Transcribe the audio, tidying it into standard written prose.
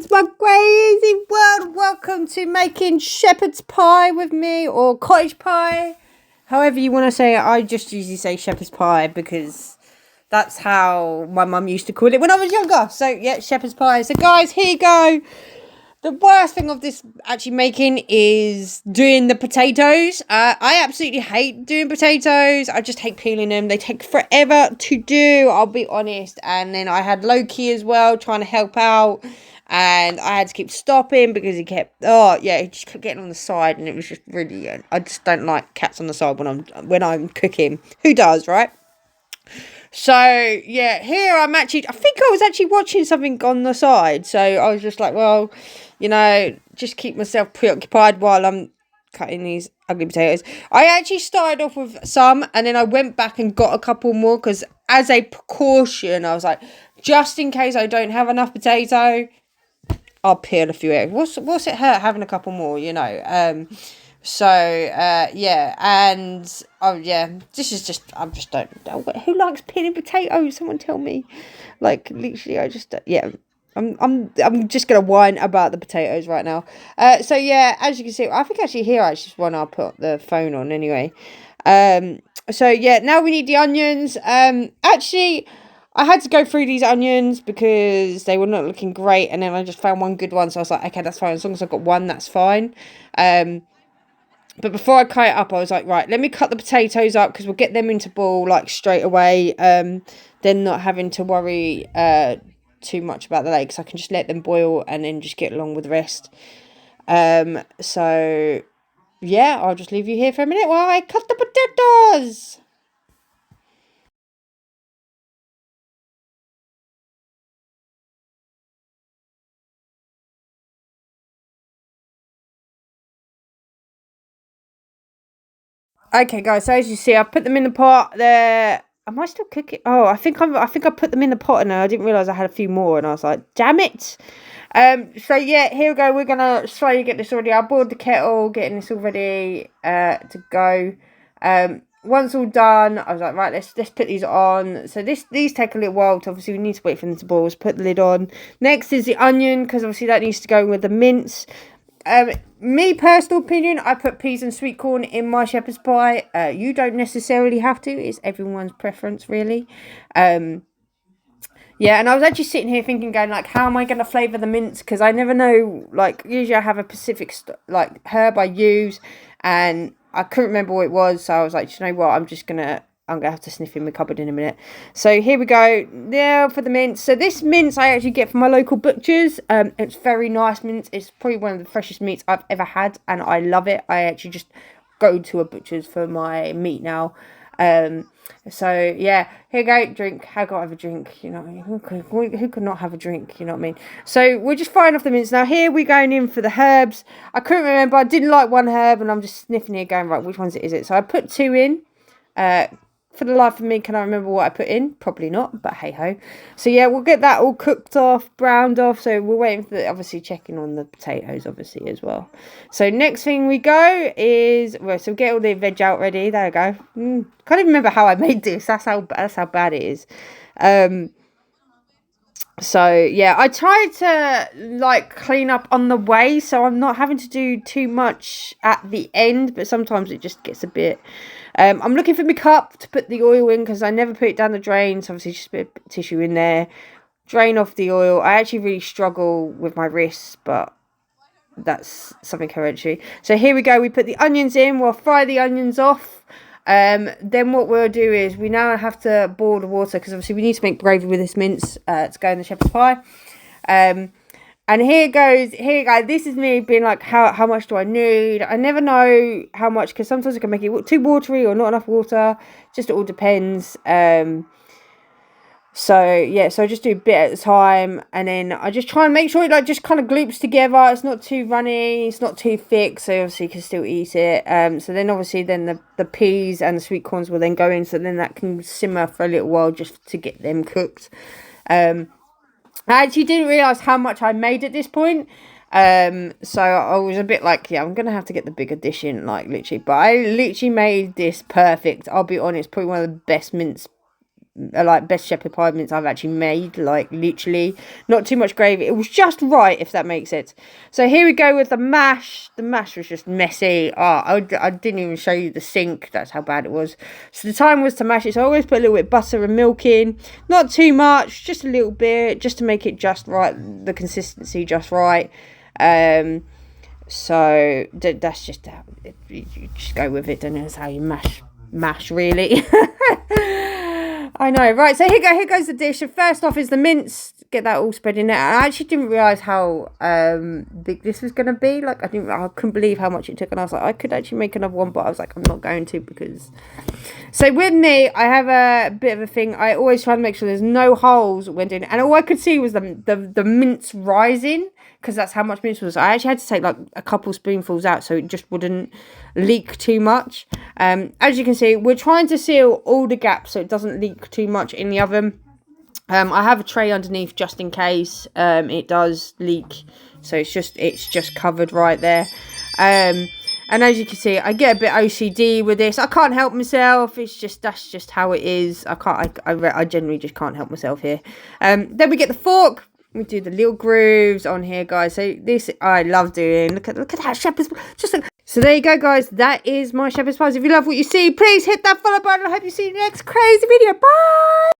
shepherds, my crazy world. Welcome to making shepherd's pie with me, or cottage pie, however you want to say it. I just usually say shepherd's pie because that's how my mum used to call it when I was younger. So yeah, shepherd's pie. So guys, here you go. The worst thing of this actually making is doing the potatoes. I absolutely hate doing potatoes. I just hate peeling them. They take forever to do, I'll be honest. And then I had Loki as well trying to help out. And I had to keep stopping because he kept, he just kept getting on the side. And it was just really, I just don't like cats on the side when I'm cooking. Who does, right? So, yeah, here I think I was actually watching something on the side. So I was just like, well, just keep myself preoccupied while I'm cutting these ugly potatoes. I actually started off with some and then I went back and got a couple more because as a precaution, I was like, just in case I don't have enough potato, I'll peel a few eggs. What's it hurt having a couple more, this is just, I just don't know. Who likes peeling potatoes? Someone tell me. Like, literally, I'm just going to whine about the potatoes right now. As you can see, I think actually here I just want to put the phone on anyway. Now we need the onions. Actually, I had to go through these onions because they were not looking great. And then I just found one good one. So I was like, okay, that's fine. As long as I've got one, that's fine. But before I cut it up, I was like, right, let me cut the potatoes up because we'll get them into ball like straight away. Then not having to worry too much about the legs. I can just let them boil and then just get along with the rest. I'll just leave you here for a minute while I cut the potatoes. Okay, guys. So as you see, I put them in the pot. There. Am I still cooking? Oh, I think I put them in the pot and I didn't realise I had a few more and I was like, damn it. Here we go. We're gonna slowly get this ready. I boiled the kettle, getting this all ready to go. Once all done, I was like, right, let's put these on. So these take a little while. Obviously, we need to wait for them to boil. So put the lid on. Next is the onion because obviously that needs to go with the mince. Me personal opinion, I put peas and sweet corn in my shepherd's pie. You don't necessarily have to. It's everyone's preference, really. And I was actually sitting here thinking, going like, how am I going to flavour the mince? Because I never know. Like, usually I have a specific herb I use, and I couldn't remember what it was. So I was like, you know what? I'm gonna have to sniff in my cupboard in a minute. So here we go. Now for the mince. So this mince I actually get from my local butchers. It's very nice mince. It's probably one of the freshest meats I've ever had, and I love it. I actually just go to a butcher's for my meat now. Here you go. Drink. How got to have a drink? You know what I mean? Who could not have a drink? You know what I mean? So we're just frying off the mince now. Here we're going in for the herbs. I couldn't remember. I didn't like one herb, and I'm just sniffing here, going right. Which ones is it? So I put 2 in. For the life of me, can I remember what I put in? Probably not, but hey ho. So yeah, we'll get that all cooked off, browned off. So we're waiting for obviously checking on the potatoes, obviously, as well. So next thing we go is, so get all the veg out ready. There we go. Can't even remember how I made this. That's how bad it is. I tried to clean up on the way, so I'm not having to do too much at the end, but sometimes it just gets a bit. I'm looking for my cup to put the oil in because I never put it down the drain, so obviously just a bit of tissue in there. Drain off the oil. I actually really struggle with my wrists, but that's something hereditary. So here we go. We put the onions in. We'll fry the onions off. Then what we'll do is we now have to boil the water because obviously we need to make gravy with this mince to go in the shepherd's pie. And here goes. This is me being like, how much do I need? I never know how much because sometimes I can make it too watery or not enough water. Just it all depends. So I just do a bit at a time, and then I just try and make sure it just kind of gloops together. It's not too runny, it's not too thick, so obviously you can still eat it. So then obviously the peas and the sweet corns will then go in, so then that can simmer for a little while just to get them cooked. I actually didn't realise how much I made at this point. So I was a bit like, I'm going to have to get the bigger dish in, literally. But I literally made this perfect. I'll be honest, probably one of the best mince like best shepherd pie mince I've actually made, like literally not too much gravy. It was just right, if that makes sense. So here we go with the mash. The mash was just messy. I didn't even show you the sink, that's how bad it was. So the time was to mash it, so I always put a little bit of butter and milk in, not too much, just a little bit, just to make it just right, the consistency just right. So that's just how you just go with it, and that's how you mash really. I know, right? So here goes the dish. So first off is the mince. Get that all spread in there. I actually didn't realise how big this was going to be. Like I couldn't believe how much it took, and I was like, I could actually make another one, but I was like, I'm not going to, because. So with me, I have a bit of a thing. I always try to make sure there's no holes when doing it, and all I could see was the mince rising, because that's how much mince was. I actually had to take like a couple spoonfuls out so it just wouldn't leak too much. As you can see, we're trying to seal all the gaps so it doesn't leak too much in the oven. I have a tray underneath just in case it does leak, so it's just covered right there. And as you can see, I get a bit OCD with this. I can't help myself. That's just how it is. I generally just can't help myself here. Then we get the fork. We do the little grooves on here, guys. So this I love doing. Look at that shepherd's. So there you go, guys. That is my shepherd's pies. If you love what you see, please hit that follow button. I hope you see you next crazy video. Bye.